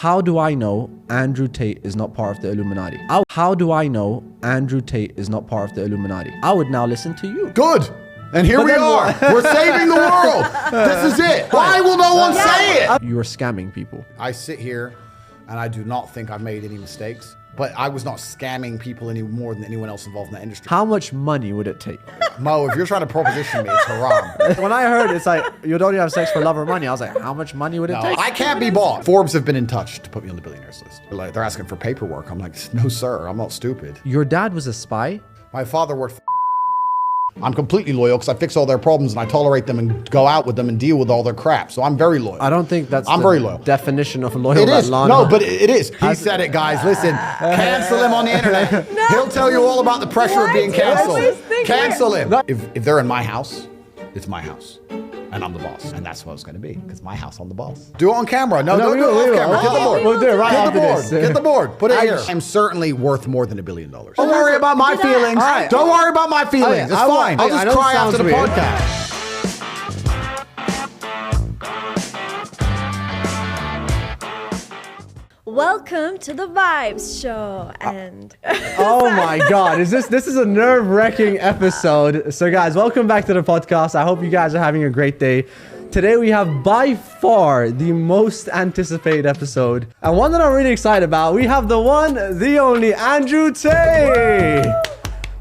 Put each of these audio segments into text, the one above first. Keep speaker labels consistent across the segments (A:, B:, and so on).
A: How do I know Andrew Tate is not part of the Illuminati? How do I know Andrew Tate is not part of the Illuminati? I would now listen to you.
B: Good. And here we are. We're saving the world. This is it. Why will no one say it?
A: You are scamming people.
B: I sit here and I do not think I've made any mistakes, but I was not scamming people any more than anyone else involved in that industry.
A: How much money would it take?
B: Mo, if you're trying to proposition me, it's haram.
A: When I heard it's like, you don't even have sex for love or money, I was like, how much money would it
B: No,
A: take?
B: I can't be bought. Forbes have been in touch to put me on the billionaires list. They're asking for paperwork. I'm like, no, sir, I'm not stupid.
A: Your dad was a spy?
B: My father worked for I'm completely loyal because I fix all their problems and I tolerate them and go out with them and deal with all their crap. So I'm very loyal.
A: I don't think that's
B: I'm very loyal.
A: Definition of loyal.
B: It is.
A: Lana.
B: No, but it is. He said it, guys. Listen, cancel him on the internet.
C: No.
B: He'll tell you all about the pressure of being canceled.
C: I always think
B: Cancel him. If they're in my house, it's my house. And I'm the boss. And that's what it's going to be. Because my house, I'm the boss. Do it on camera. No, don't do it off camera. Get the board.
A: We'll do it right
B: Get the
A: after
B: board.
A: this.
B: Get the board. Put it here. I'm certainly worth more than $1 billion. Don't worry about my feelings.
A: Right.
B: Don't worry about my feelings. It's fine. I'll
A: I
B: just
A: know it
B: cry
A: sounds
B: after the
A: weird.
B: podcast.
C: Welcome to the Vibes Show, and
A: Oh my God, this is a nerve-wracking episode. So guys, welcome back to the podcast. I hope you guys are having a great day. Today we have by far the most anticipated episode, and one that I'm really excited about. We have the one, the only Andrew Tate.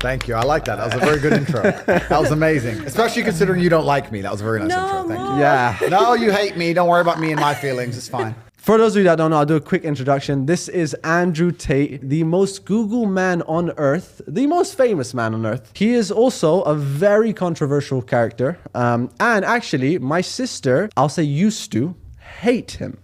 B: Thank you. I like that. That was a very good intro. That was amazing. Especially considering you don't like me. That was a very nice intro. Thank you.
A: Yeah.
B: No, you hate me. Don't worry about me and my feelings. It's fine.
A: For those of you that don't know, I'll do a quick introduction. This is Andrew Tate, the most Google man on earth, the most famous man on earth. He is also a very controversial character. And actually, my sister, I'll say used to, hate him.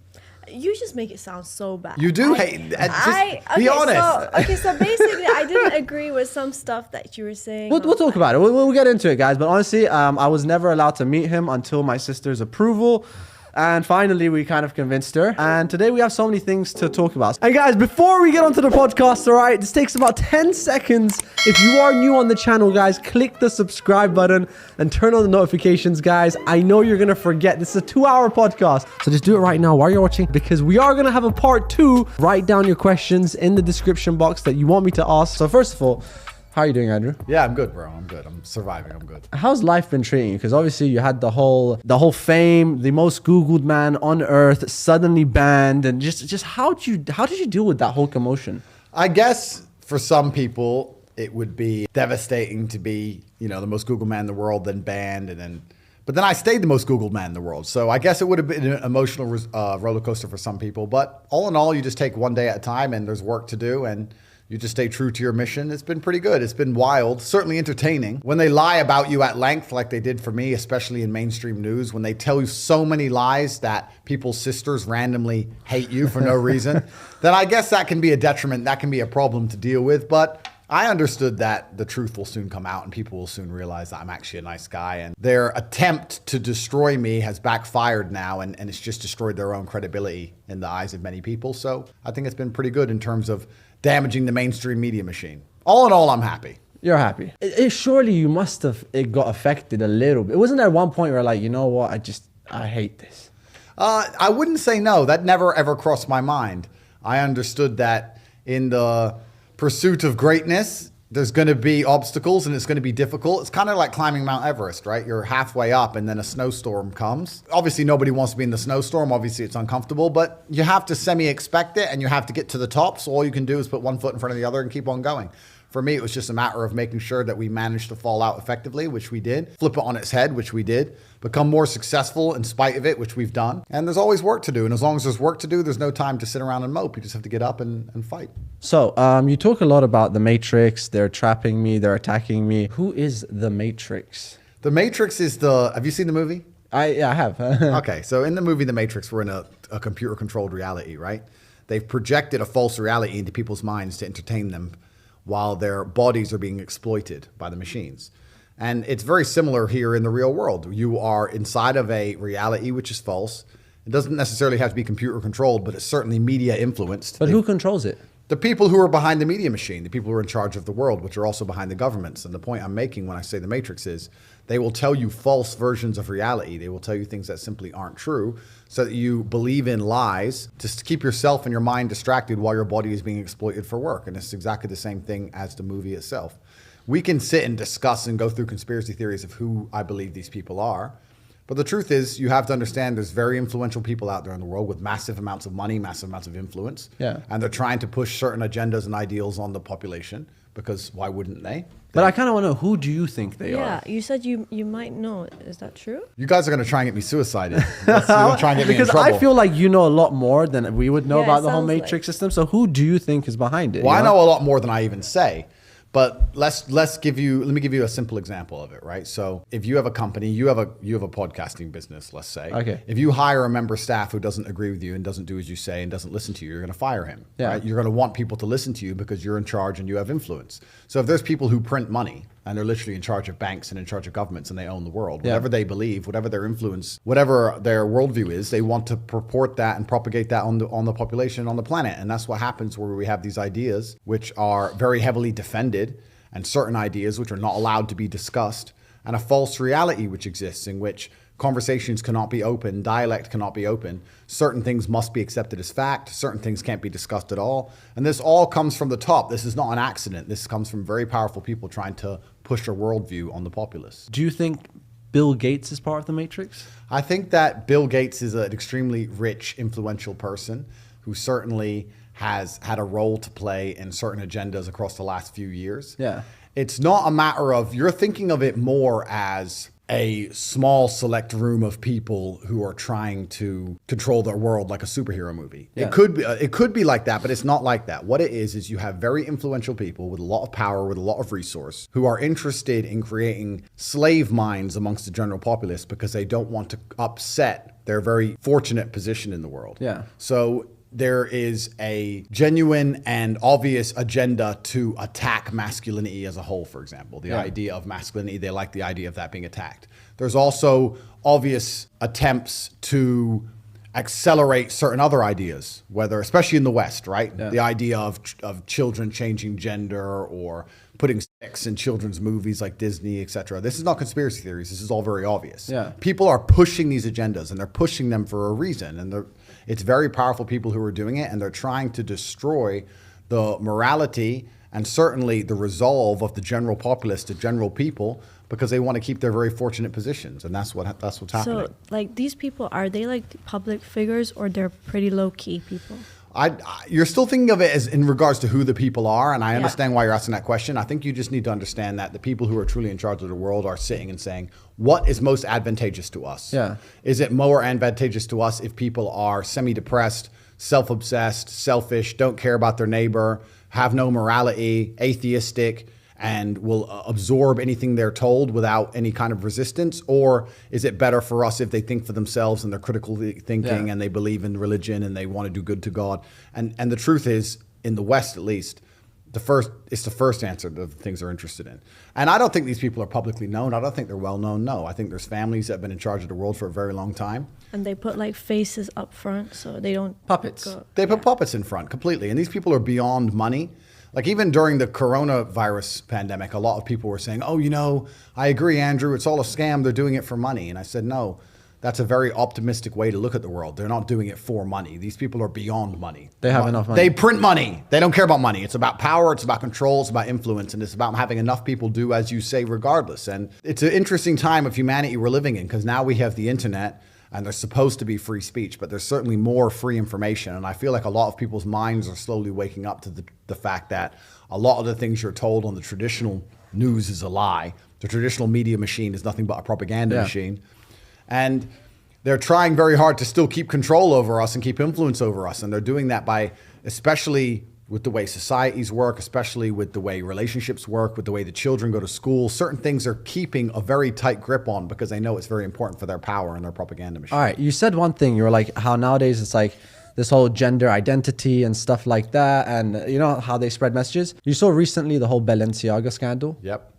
C: you just make it sound so bad.
B: You do hate. Be honest.
C: So basically, I didn't agree with some stuff that you were saying.
A: We'll talk about it. We'll get into it, guys. But honestly, I was never allowed to meet him until my sister's approval. And finally, we kind of convinced her. And today we have so many things to talk about. And guys, before we get onto the podcast, all right, this takes about 10 seconds. If you are new on the channel, guys, click the subscribe button and turn on the notifications, guys. I know you're going to forget. This is a 2-hour podcast. So just do it right now while you're watching, because we are going to have a part 2. Write down your questions in the description box that you want me to ask. So first of all, how are you doing, Andrew?
B: Yeah, I'm good, bro. I'm good. I'm surviving. I'm good.
A: How's life been treating you? Because obviously you had the whole fame, the most Googled man on earth, suddenly banned, and just how did you deal with that whole commotion?
B: I guess for some people it would be devastating to be, the most Googled man in the world, then banned, but then I stayed the most Googled man in the world. So I guess it would have been an emotional roller coaster for some people. But all in all, you just take one day at a time, and there's work to do, and you just stay true to your mission. It's been pretty good. It's been wild, certainly entertaining. When they lie about you at length, like they did for me, especially in mainstream news, when they tell you so many lies that people's sisters randomly hate you for no reason, then I guess that can be a detriment. That can be a problem to deal with. But I understood that the truth will soon come out and people will soon realize that I'm actually a nice guy. And their attempt to destroy me has backfired now, and it's just destroyed their own credibility in the eyes of many people. So I think it's been pretty good in terms of damaging the mainstream media machine. All in all, I'm happy.
A: You're happy. Surely you must have got affected a little bit. Wasn't there one point where like, you know what, I hate this?
B: I wouldn't say no. That never ever crossed my mind. I understood that in the pursuit of greatness, there's going to be obstacles and it's going to be difficult. It's kind of like climbing Mount Everest, right? You're halfway up and then a snowstorm comes. Obviously, nobody wants to be in the snowstorm. Obviously, it's uncomfortable, but you have to semi-expect it and you have to get to the top. So all you can do is put one foot in front of the other and keep on going. For me, it was just a matter of making sure that we managed to fall out effectively, which we did. Flip it on its head, which we did. Become more successful in spite of it, which we've done. And there's always work to do. And as long as there's work to do, there's no time to sit around and mope. You just have to get up and fight.
A: So you talk a lot about the Matrix. They're trapping me. They're attacking me. Who is the Matrix?
B: The Matrix is have you seen the movie?
A: I have.
B: Okay, so in the movie The Matrix, we're in a computer-controlled reality, right? They've projected a false reality into people's minds to entertain them while their bodies are being exploited by the machines. And it's very similar here in the real world. You are inside of a reality which is false. It doesn't necessarily have to be computer controlled, but it's certainly media influenced.
A: But who controls it?
B: The people who are behind the media machine, the people who are in charge of the world, which are also behind the governments. And the point I'm making when I say the Matrix is they will tell you false versions of reality. They will tell you things that simply aren't true so that you believe in lies just to keep yourself and your mind distracted while your body is being exploited for work. And it's exactly the same thing as the movie itself. We can sit and discuss and go through conspiracy theories of who I believe these people are. But the truth is, you have to understand there's very influential people out there in the world with massive amounts of money, massive amounts of influence.
A: Yeah.
B: And they're trying to push certain agendas and ideals on the population because why wouldn't they?
A: But I kind of want to know, who do you think they are?
C: Yeah, you said you might know. Is that true?
B: You guys are going to try and get me suicided. You're gonna try and get me in
A: Because
B: trouble.
A: I feel like you know a lot more than we would know
C: Yeah,
A: about
C: it
A: the whole
C: sounds
A: Matrix
C: like.
A: system. So who do you think is behind it?
B: Well,
A: you
B: I know a lot more than I even say. But let me give you a simple example of it, right? So if you have a company, you have a podcasting business, let's say.
A: Okay.
B: If you hire a member of staff who doesn't agree with you and doesn't do as you say and doesn't listen to you, you're going to fire him.
A: Yeah.
B: Right? You're going to want people to listen to you because you're in charge and you have influence. So if there's people who print money and they're literally in charge of banks and in charge of governments and they own the world,
A: Yeah.
B: whatever they believe, whatever their influence, whatever their worldview is, they want to purport that and propagate that on the population, on the planet. And that's what happens where we have these ideas which are very heavily defended, and certain ideas which are not allowed to be discussed, and a false reality which exists in which conversations cannot be open, dialect cannot be open, certain things must be accepted as fact, certain things can't be discussed at all. And this all comes from the top. This is not an accident. This comes from very powerful people trying to push a worldview on the populace.
A: Do you think Bill Gates is part of the Matrix?
B: I think that Bill Gates is an extremely rich, influential person who certainly has had a role to play in certain agendas across the last few years.
A: Yeah.
B: It's not a matter of, you're thinking of it more as a small select room of people who are trying to control their world like a superhero movie.
A: Yeah.
B: It could be like that, but it's not like that. What it is you have very influential people with a lot of power, with a lot of resource, who are interested in creating slave minds amongst the general populace because they don't want to upset their very fortunate position in the world.
A: Yeah.
B: So there is a genuine and obvious agenda to attack masculinity as a whole, for example. The idea of masculinity, they like the idea of that being attacked. There's also obvious attempts to accelerate certain other ideas, whether, especially in the West, right?
A: Yeah.
B: The idea of children changing gender or putting sex in children's movies like Disney, etc. This is not conspiracy theories. This is all very obvious.
A: Yeah.
B: People are pushing these agendas, and they're pushing them for a reason. And it's very powerful people who are doing it, and they're trying to destroy the morality and certainly the resolve of the general populace, the general people, because they want to keep their very fortunate positions, and that's what's happening.
C: So, like, these people, are they like public figures, or they're pretty low key people?
B: You're still thinking of it as in regards to who the people are, and I understand why you're asking that question. I think you just need to understand that the people who are truly in charge of the world are sitting and saying, what is most advantageous to us?
A: Yeah.
B: Is it more advantageous to us if people are semi-depressed, self-obsessed, selfish, don't care about their neighbor, have no morality, atheistic, and will absorb anything they're told without any kind of resistance? Or is it better for us if they think for themselves and they're critically thinking and they believe in religion and they want to do good to God? And the truth is, in the West at least, it's the first answer to the things they're interested in. And I don't think these people are publicly known. I don't think they're well known, no. I think there's families that have been in charge of the world for a very long time.
C: And they put like faces up front so they don't
A: Puppets.
B: They put puppets in front completely. And these people are beyond money. Like even during the coronavirus pandemic, a lot of people were saying, oh, I agree, Andrew, it's all a scam. They're doing it for money. And I said, no, that's a very optimistic way to look at the world. They're not doing it for money. These people are beyond money.
A: They have enough money.
B: They print money. They don't care about money. It's about power. It's about control. It's about influence. And it's about having enough people do as you say regardless. And it's an interesting time of humanity we're living in because now we have the internet. And there's supposed to be free speech, but there's certainly more free information. And I feel like a lot of people's minds are slowly waking up to the fact that a lot of the things you're told on the traditional news is a lie. The traditional media machine is nothing but a propaganda machine. And they're trying very hard to still keep control over us and keep influence over us. And they're doing that by, especially with the way societies work, especially with the way relationships work, with the way the children go to school, certain things they're keeping a very tight grip on because they know it's very important for their power and their propaganda machine.
A: All right, you said one thing. You were like, how nowadays it's like this whole gender identity and stuff like that, and you know how they spread messages. You saw recently the whole Balenciaga scandal.
B: Yep.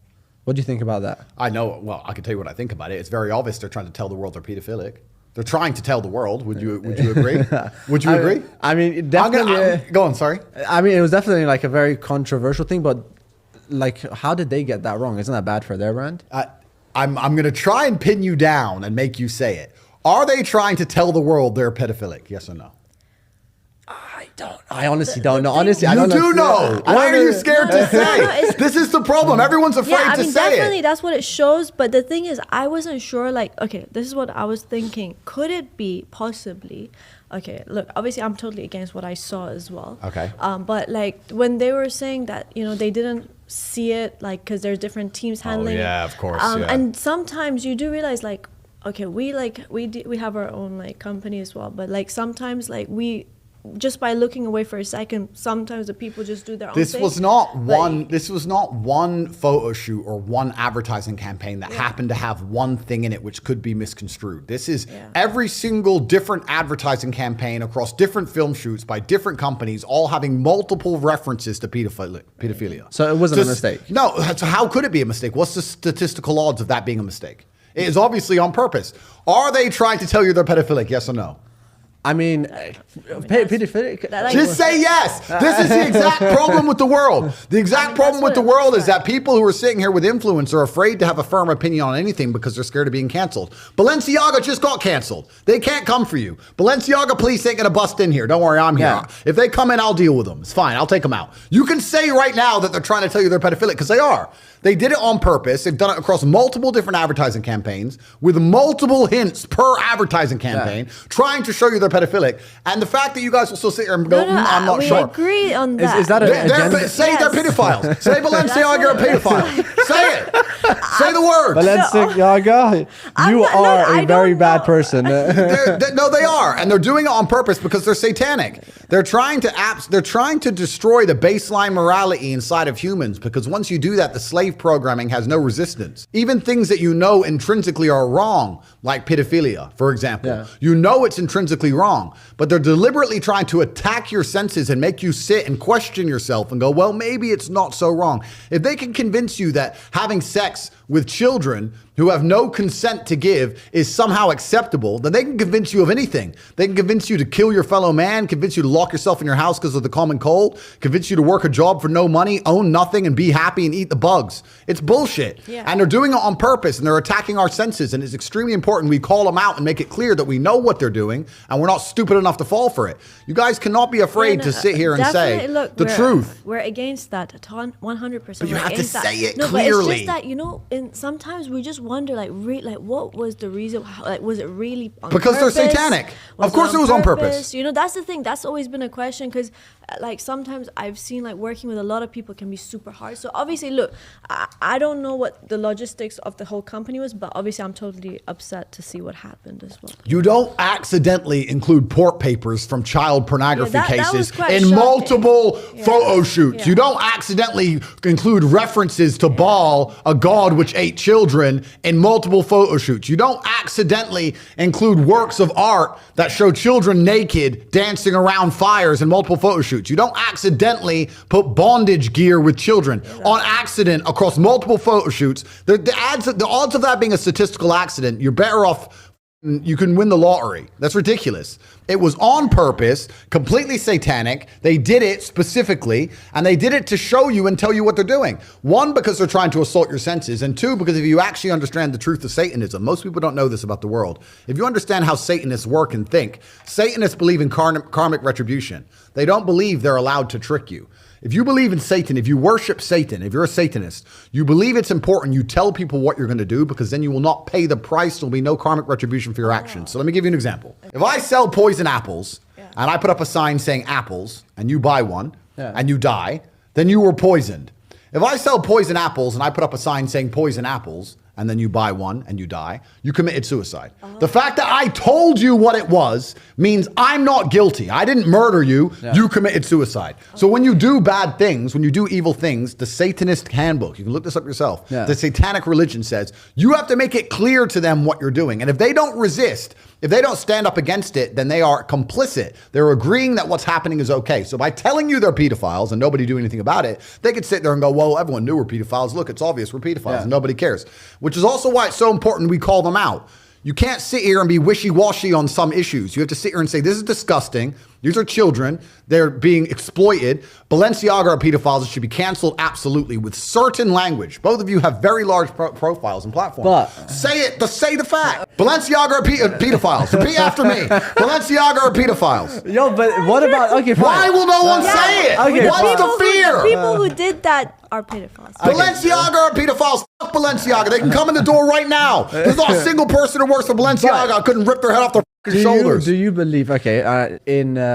A: What do you think about that?
B: I know, well, I can tell you what I think about it. It's very obvious they're trying to tell the world they're pedophilic. They're trying to tell the world. Would you agree? Would you agree?
A: I mean, definitely.
B: Go on. Sorry.
A: I mean, it was definitely like a very controversial thing, but like, how did they get that wrong? Isn't that bad for their brand?
B: I'm going to try and pin you down and make you say it. Are they trying to tell the world they're pedophilic? Yes or no?
A: I honestly don't know. Honestly, I don't
B: do know. Why are you scared to say?
C: No,
B: this is the problem. Everyone's afraid to say
C: definitely
B: it.
C: that's what it shows. But the thing is, I wasn't sure. Like, okay, this is what I was thinking. Could it be possibly? Okay, look. Obviously, I'm totally against what I saw as well.
B: Okay.
C: But like when they were saying that, they didn't see it, like, because there's different teams handling it.
B: Yeah, of course.
C: And sometimes you do realize, like, okay, we have our own like company as well. But like sometimes, like we. Just by looking away for a second, sometimes the people just do their own thing.
B: This was not one photo shoot or one advertising campaign that happened to have one thing in it which could be misconstrued. This is every single different advertising campaign across different film shoots by different companies, all having multiple references to pedophilia.
A: So it wasn't a mistake.
B: No. So how could it be a mistake? What's the statistical odds of that being a mistake? It is obviously on purpose. Are they trying to tell you they're pedophilic? Yes or no?
A: I mean, pedophilic.
B: Just say yes. This is the exact problem with the world. The exact problem with the world is that people who are sitting here with influence are afraid to have a firm opinion on anything because they're scared of being canceled. Balenciaga just got canceled. They can't come for you. Balenciaga police ain't gonna bust in here. Don't worry, I'm here.
A: Yeah.
B: If they come in, I'll deal with them. It's fine. I'll take them out. You can say right now that they're trying to tell you they're pedophilic because they are. They did it on purpose. They've done it across multiple different advertising campaigns with multiple hints per advertising campaign, trying to show you they're pedophilic. And the fact that you guys will still sit here and go, I'm not sure.
C: We agree on that.
A: Is that an agenda?
B: Say they're pedophiles. Say Balenciaga are a pedophile. Say it. Say the word.
A: Balenciaga, you are a very bad person.
B: No, they are. And they're doing it on purpose because they're satanic. They're trying to destroy the baseline morality inside of humans because once you do that, the slave programming has no resistance. Even things that you know intrinsically are wrong, like pedophilia, for example.
A: Yeah.
B: You know it's intrinsically wrong, but they're deliberately trying to attack your senses and make you sit and question yourself and go, well, maybe it's not so wrong. If they can convince you that having sex with children who have no consent to give is somehow acceptable, then they can convince you of anything. They can convince you to kill your fellow man, convince you to lock yourself in your house because of the common cold, convince you to work a job for no money, own nothing, and be happy and eat the bugs. It's bullshit. Yeah. And they're doing it on purpose, and they're attacking our senses, and it's extremely important we call them out and make it clear that we know what they're doing, and we're not stupid enough to fall for it. You guys cannot be afraid to sit here and say the truth.
C: We're against that 100%.
B: But you have to say it clearly.
C: But it's just that, sometimes we just wonder, what was the reason? Was it really on
B: because
C: purpose?
B: They're satanic. Of course, it was on purpose.
C: That's the thing. That's always been a question because, sometimes I've seen working with a lot of people can be super hard. So obviously, look, I don't know what the logistics of the whole company was, but obviously, I'm totally upset to see what happened as well.
B: You don't accidentally include port papers from child pornography cases in
C: shocking.
B: Multiple photo shoots. You don't accidentally include references to Baal, a god which ate children, in multiple photo shoots. You don't accidentally include works of art that show children naked dancing around fires in multiple photo shoots. You don't accidentally put bondage gear with children on accident across multiple photo shoots. The odds of that being a statistical accident, you're better off. You can win the lottery. That's ridiculous. It was on purpose, completely satanic. They did it specifically, and they did it to show you and tell you what they're doing. One, because they're trying to assault your senses, and two, because if you actually understand the truth of Satanism, most people don't know this about the world. If you understand how Satanists work and think, Satanists believe in karmic retribution. They don't believe they're allowed to trick you. If you believe in Satan, if you worship Satan, if you're a Satanist, you believe it's important you tell people what you're going to do because then you will not pay the price. There'll be no karmic retribution for your actions. So let me give you an example. If I sell poison apples and I put up a sign saying apples and you buy one and you die, then you were poisoned. If I sell poison apples and I put up a sign saying poison apples and then you buy one and you die, you committed suicide. The fact that I told you what it was means I'm not guilty. I didn't murder you. You committed suicide. So when you do bad things, when you do evil things, the Satanist handbook, you can look this up yourself, the satanic religion says, you have to make it clear to them what you're doing. And if they don't resist, if they don't stand up against it, then they are complicit. They're agreeing that what's happening is okay. So by telling you they're pedophiles and nobody do anything about it, they could sit there and go, well, everyone knew we're pedophiles. Look, it's obvious we're pedophiles and nobody cares. Which is also why it's so important we call them out. You can't sit here and be wishy-washy on some issues. You have to sit here and say, this is disgusting. These are children. They're being exploited. Balenciaga are pedophiles. It should be canceled absolutely with certain language. Both of you have very large profiles and platforms.
A: But
B: say it. Say the fact. Balenciaga are pedophiles. Repeat after me. Balenciaga are pedophiles.
A: Yo, but what about, okay, fine.
B: Why will no one say it?
A: Okay,
B: What's the fear?
C: People who did that are pedophiles.
B: Balenciaga are pedophiles. Fuck Balenciaga. They can come in the door right now. There's not a single person who works for Balenciaga. I couldn't rip their head off their shoulders.
A: Do you believe, in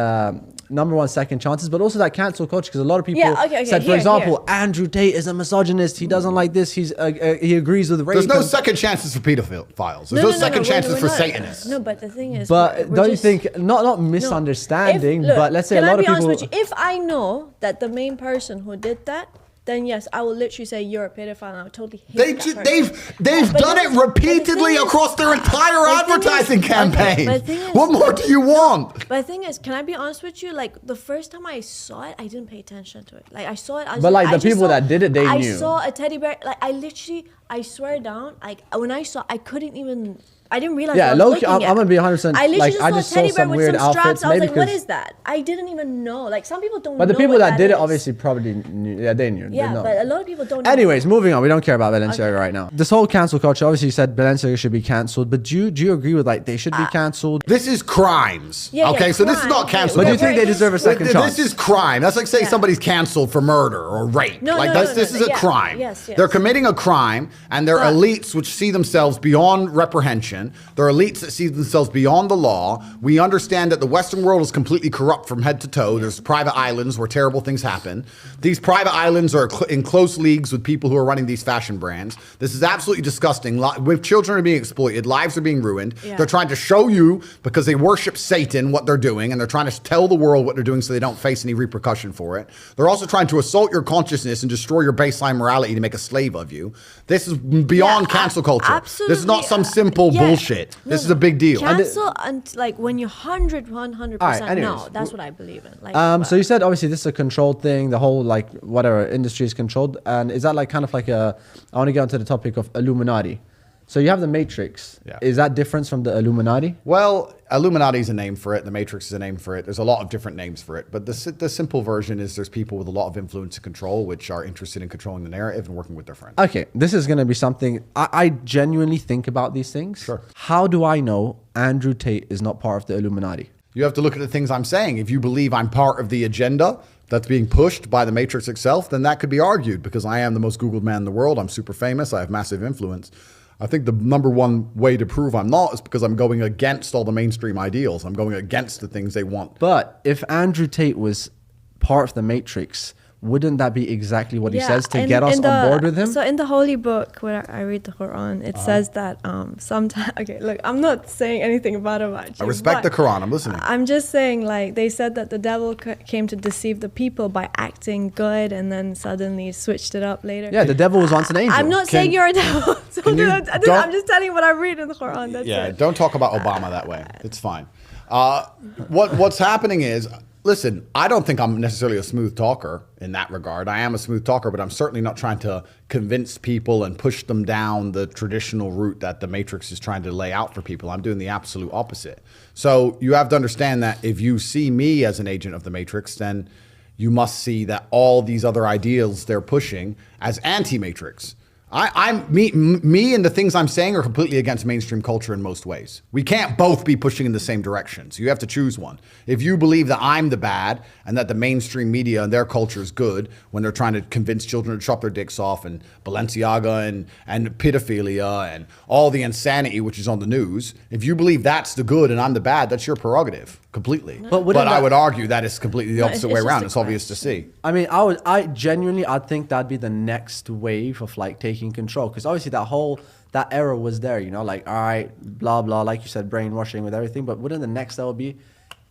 A: number one, second chances, but also that cancel culture? Because a lot of people said, for example, Andrew Tate is a misogynist. He doesn't like this. He agrees with rape.
B: There's no second chances for pedophiles. There's no second chances for Satanists.
C: No, but the thing is,
A: but don't you think, not misunderstanding, but let's say a lot of people.
C: If I know that the main person who did that, then yes, I will literally say you're a pedophile, and I would totally hate that person.
B: They've done it repeatedly across their entire advertising campaign. What more do you want?
C: But the thing is, can I be honest with you? Like the first time I saw it, I didn't pay attention to it. Like I saw it,
A: but like the people that did it, they knew.
C: I saw a teddy bear. Like I swear down. Like when I saw, I couldn't even. I didn't realize.
A: Yeah, low-key, I'm gonna be 100%.
C: I literally
A: I just saw some weird outfits.
C: I was like, what is that? I didn't even know. Like some people don't know.
A: But the people that did it
C: is.
A: Obviously probably knew. Yeah, they knew.
C: Yeah, but a lot of people don't know.
A: Anyways, moving on. We don't care about Balenciaga right now. This whole cancel culture, obviously you said Balenciaga should be cancelled, but do you agree with like they should be cancelled?
B: This is crimes. Okay, so this is not cancelled.
A: But do you think they deserve a second chance?
B: This is crime. That's like saying somebody's cancelled for murder or rape. This is a crime.
C: Yes.
B: They're committing a crime, and they're elites which see themselves beyond reprehension. They're elites that see themselves beyond the law. We understand that the Western world is completely corrupt from head to toe. There's private islands where terrible things happen. These private islands are in close leagues with people who are running these fashion brands. This is absolutely disgusting. With children are being exploited, lives are being ruined.
C: Yeah.
B: They're trying to show you, because they worship Satan, what they're doing, and they're trying to tell the world what they're doing so they don't face any repercussion for it. They're also trying to assault your consciousness and destroy your baseline morality to make a slave of you. This is beyond cancel culture.
C: Absolutely.
B: This is not some simple bullshit. This is a big deal.
C: Cancel and like when you're 100% no, that's what I believe in. Like,
A: so you said obviously this is a controlled thing. The whole like whatever industry is controlled, and is that like kind of like I want to get onto the topic of Illuminati. So you have the Matrix.
B: Yeah.
A: Is that different from the Illuminati?
B: Well, Illuminati is a name for it. The Matrix is a name for it. There's a lot of different names for it. But the simple version is there's people with a lot of influence and control which are interested in controlling the narrative and working with their friends.
A: Okay, this is going to be something I genuinely think about these things.
B: Sure.
A: How do I know Andrew Tate is not part of the Illuminati?
B: You have to look at the things I'm saying. If you believe I'm part of the agenda that's being pushed by the Matrix itself, then that could be argued because I am the most Googled man in the world. I'm super famous. I have massive influence. I think the number one way to prove I'm not is because I'm going against all the mainstream ideals. I'm going against the things they want.
A: But if Andrew Tate was part of the Matrix, wouldn't that be exactly what he says to get us on board with him?
C: So in the holy book where I read the Quran, it says that sometimes, okay, look, I'm not saying anything about it.
B: I respect the Quran. I'm listening.
C: I'm just saying, like, they said that the devil came to deceive the people by acting good and then suddenly switched it up later.
A: Yeah, the devil was once an angel.
C: I'm not saying you're a devil. I'm just telling you what I read in the Quran. That's it.
B: Don't talk about Obama that way. It's fine. What's happening is, listen, I don't think I'm necessarily a smooth talker in that regard. I am a smooth talker, but I'm certainly not trying to convince people and push them down the traditional route that the Matrix is trying to lay out for people. I'm doing the absolute opposite. So you have to understand that if you see me as an agent of the Matrix, then you must see that all these other ideals they're pushing as anti-Matrix. Me and the things I'm saying are completely against mainstream culture in most ways. We can't both be pushing in the same direction. So you have to choose one. If you believe that I'm the bad and that the mainstream media and their culture is good when they're trying to convince children to chop their dicks off and Balenciaga and pedophilia and all the insanity which is on the news, if you believe that's the good and I'm the bad, that's your prerogative completely. But I would argue that it's completely the opposite way around. It's obvious to see.
A: I mean, I think that'd be the next wave of like taking control, because obviously that era was there, you know, like, all right, blah blah, like you said, brainwashing with everything. But wouldn't the next level be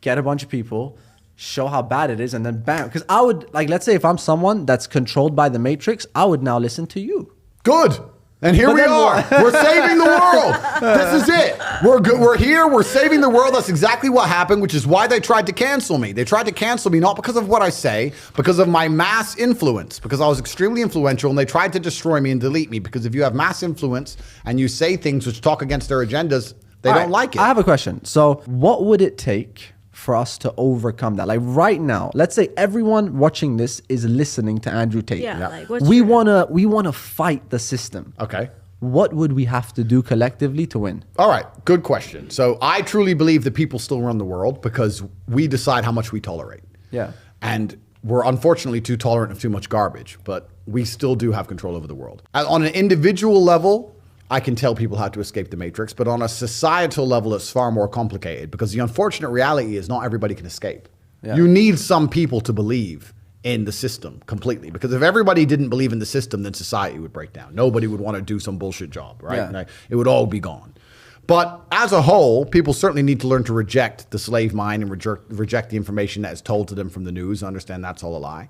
A: get a bunch of people, show how bad it is, and then bam? Because I would, like, let's say if I'm someone that's controlled by the Matrix, I would now listen to you.
B: Good. And here we are. We're saving the world. This is it. We're good. We're here. We're saving the world. That's exactly what happened, which is why they tried to cancel me. They tried to cancel me not because of what I say, because of my mass influence, because I was extremely influential, and they tried to destroy me and delete me. Because if you have mass influence and you say things which talk against their agendas, They
A: All
B: don't like it.
A: I have a question. So what would it take for us to overcome that? Like right now, let's say everyone watching this is listening to Andrew Tate.
C: Yeah, like, what's
A: we
C: your-
A: wanna fight the system.
B: Okay.
A: What would we have to do collectively to win?
B: All right, good question. So I truly believe that people still run the world because we decide how much we tolerate.
A: Yeah.
B: And we're unfortunately too tolerant of too much garbage, but we still do have control over the world. On an individual level, I can tell people how to escape the matrix, but on a societal level, it's far more complicated because the unfortunate reality is not everybody can escape.
A: Yeah.
B: You need some people to believe in the system completely, because if everybody didn't believe in the system, then society would break down. Nobody would want to do some bullshit job, right?
A: Yeah.
B: Like, it would all be gone. But as a whole, people certainly need to learn to reject the slave mind and reject the information that is told to them from the news. Understand that's all a lie.